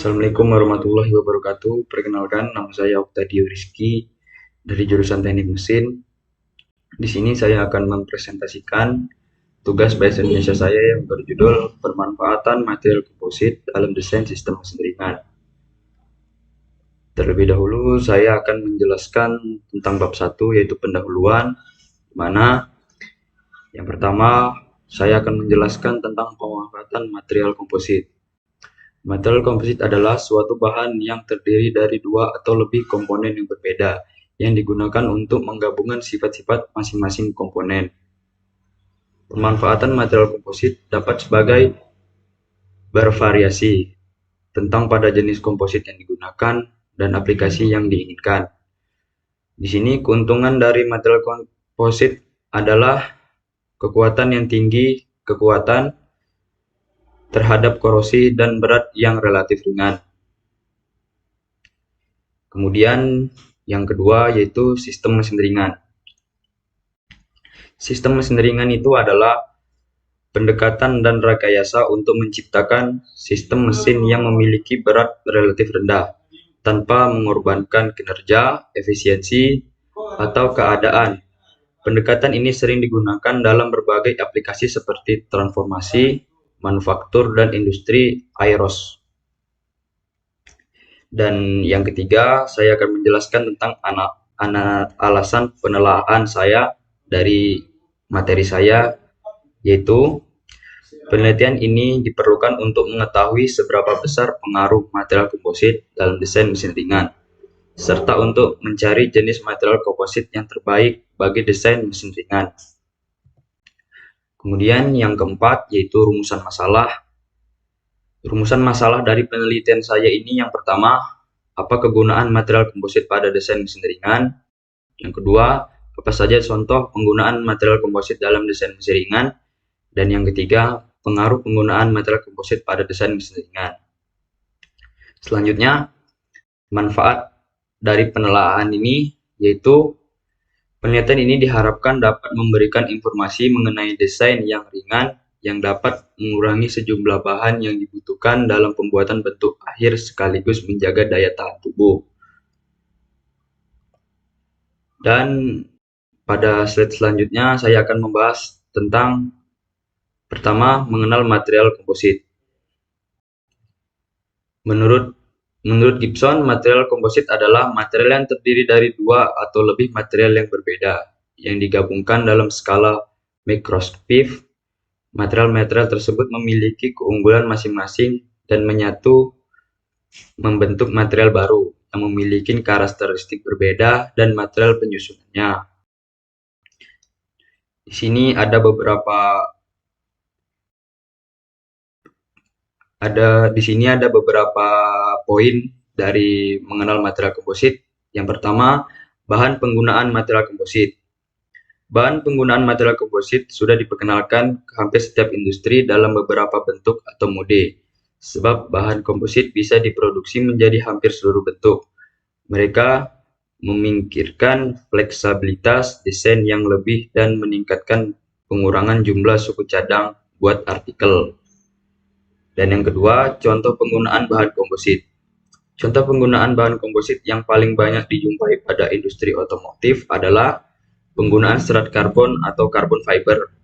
Assalamualaikum warahmatullahi wabarakatuh. Perkenalkan, nama saya Oktadio Rizky dari jurusan Teknik Mesin. Di sini saya akan mempresentasikan tugas bahasa Indonesia saya yang berjudul Pemanfaatan Material Komposit dalam Desain Sistem Mesin Ringan. Terlebih dahulu, saya akan menjelaskan tentang bab 1, yaitu pendahuluan, di mana yang pertama, saya akan menjelaskan tentang pemanfaatan material komposit. Material komposit adalah suatu bahan yang terdiri dari dua atau lebih komponen yang berbeda, yang digunakan untuk menggabungkan sifat-sifat masing-masing komponen. Pemanfaatan material komposit dapat sebagai bervariasi tentang pada jenis komposit yang digunakan dan aplikasi yang diinginkan. Di sini keuntungan dari material komposit adalah kekuatan yang tinggi, kekuatan terhadap korosi dan berat yang relatif ringan. Kemudian yang kedua yaitu sistem mesin ringan. Sistem mesin ringan itu adalah pendekatan dan rekayasa untuk menciptakan sistem mesin yang memiliki berat relatif rendah, tanpa mengorbankan kinerja, efisiensi, atau keadaan. Pendekatan ini sering digunakan dalam berbagai aplikasi seperti transformasi, manufaktur, dan industri aeros. Dan yang ketiga, saya akan menjelaskan tentang alasan penelaahan saya dari materi saya, yaitu penelitian ini diperlukan untuk mengetahui seberapa besar pengaruh material komposit dalam desain mesin ringan, serta untuk mencari jenis material komposit yang terbaik bagi desain mesin ringan. Kemudian yang keempat yaitu rumusan masalah. Rumusan masalah dari penelitian saya ini yang pertama, apa kegunaan material komposit pada desain mesin ringan? Yang kedua, apa saja contoh penggunaan material komposit dalam desain mesin ringan? Dan yang ketiga, pengaruh penggunaan material komposit pada desain mesin ringan. Selanjutnya, manfaat dari penelaahan ini yaitu penelitian ini diharapkan dapat memberikan informasi mengenai desain yang ringan yang dapat mengurangi sejumlah bahan yang dibutuhkan dalam pembuatan bentuk akhir sekaligus menjaga daya tahan tubuh. Dan pada slide selanjutnya saya akan membahas tentang pertama, mengenal material komposit. Menurut Gibson, material komposit adalah material yang terdiri dari dua atau lebih material yang berbeda, yang digabungkan dalam skala mikroskopik. Material-material tersebut memiliki keunggulan masing-masing dan menyatu membentuk material baru yang memiliki karakteristik berbeda dan material penyusunannya. Di sini ada beberapa poin dari mengenal material komposit. Yang pertama, bahan penggunaan material komposit. Bahan penggunaan material komposit sudah diperkenalkan ke hampir setiap industri dalam beberapa bentuk atau mode, sebab bahan komposit bisa diproduksi menjadi hampir seluruh bentuk. Mereka memikirkan fleksibilitas desain yang lebih dan meningkatkan pengurangan jumlah suku cadang buat artikel. Dan yang kedua, contoh penggunaan bahan komposit. Contoh penggunaan bahan komposit yang paling banyak dijumpai pada industri otomotif adalah penggunaan serat karbon atau carbon fiber.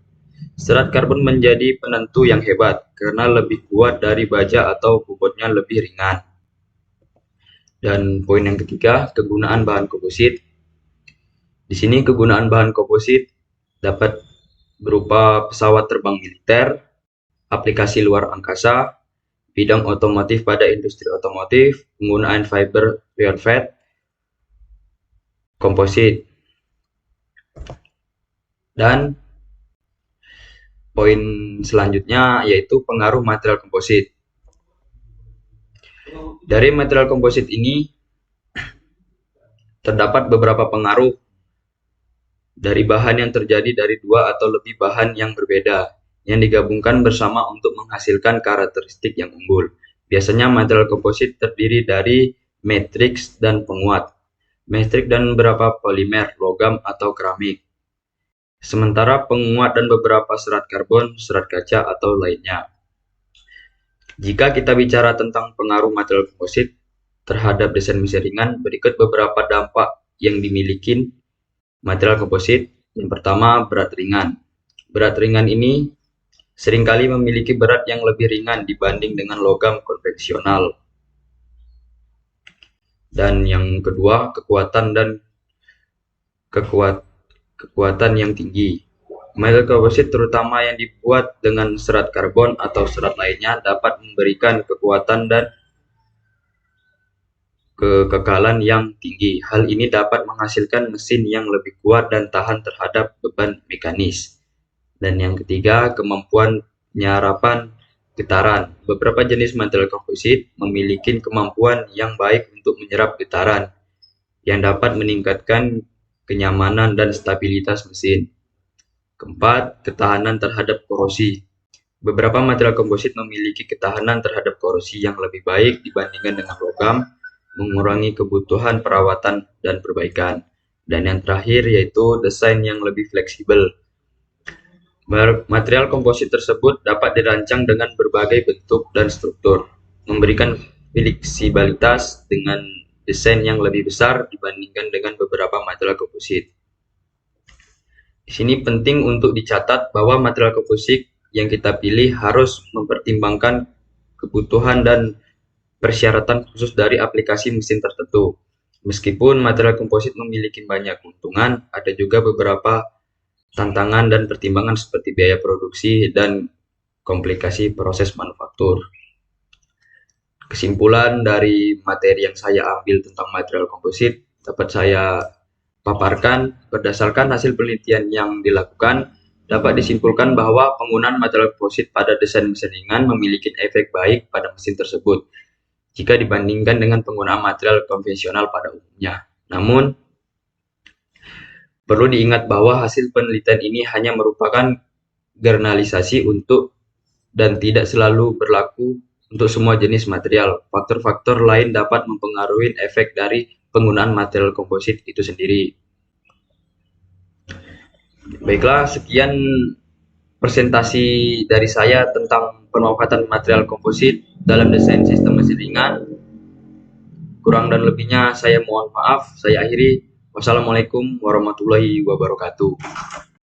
Serat karbon menjadi penentu yang hebat karena lebih kuat dari baja atau bobotnya lebih ringan. Dan poin yang ketiga, kegunaan bahan komposit. Di sini kegunaan bahan komposit dapat berupa pesawat terbang militer, aplikasi luar angkasa, bidang otomotif pada industri otomotif, penggunaan fiber velvet, komposit. Dan poin selanjutnya yaitu pengaruh material komposit. Dari material komposit ini terdapat beberapa pengaruh dari bahan yang terjadi dari dua atau lebih bahan yang berbeda yang digabungkan bersama untuk menghasilkan karakteristik yang unggul. Biasanya material komposit terdiri dari matriks dan penguat. Matriks dan beberapa polimer, logam atau keramik. Sementara penguat dan beberapa serat karbon, serat kaca atau lainnya. Jika kita bicara tentang pengaruh material komposit terhadap desain mesin ringan, berikut beberapa dampak yang dimiliki material komposit. Yang pertama, berat ringan. Berat ringan ini seringkali memiliki berat yang lebih ringan dibanding dengan logam konvensional. Dan yang kedua, kekuatan yang tinggi. Material komposit terutama yang dibuat dengan serat karbon atau serat lainnya dapat memberikan kekuatan dan kekekalan yang tinggi. Hal ini dapat menghasilkan mesin yang lebih kuat dan tahan terhadap beban mekanis. Dan yang ketiga, kemampuan penyerapan getaran. Beberapa jenis material komposit memiliki kemampuan yang baik untuk menyerap getaran, yang dapat meningkatkan kenyamanan dan stabilitas mesin. Keempat, ketahanan terhadap korosi. Beberapa material komposit memiliki ketahanan terhadap korosi yang lebih baik dibandingkan dengan logam, mengurangi kebutuhan perawatan dan perbaikan. Dan yang terakhir yaitu desain yang lebih fleksibel. Material komposit tersebut dapat dirancang dengan berbagai bentuk dan struktur, memberikan fleksibilitas dengan desain yang lebih besar dibandingkan dengan beberapa material komposit. Di sini penting untuk dicatat bahwa material komposit yang kita pilih harus mempertimbangkan kebutuhan dan persyaratan khusus dari aplikasi mesin tertentu. Meskipun material komposit memiliki banyak keuntungan, ada juga beberapa tantangan dan pertimbangan seperti biaya produksi dan komplikasi proses manufaktur. Kesimpulan dari materi yang saya ambil tentang material komposit dapat saya paparkan. Berdasarkan hasil penelitian yang dilakukan, dapat disimpulkan bahwa penggunaan material komposit pada desain mesin ringan memiliki efek baik pada mesin tersebut jika dibandingkan dengan penggunaan material konvensional pada umumnya. Namun, perlu diingat bahwa hasil penelitian ini hanya merupakan generalisasi dan tidak selalu berlaku untuk semua jenis material. Faktor-faktor lain dapat mempengaruhi efek dari penggunaan material komposit itu sendiri. Baiklah, sekian presentasi dari saya tentang pemanfaatan material komposit dalam desain sistem mesin ringan. Kurang dan lebihnya saya mohon maaf. Saya akhiri. Wassalamualaikum warahmatullahi wabarakatuh.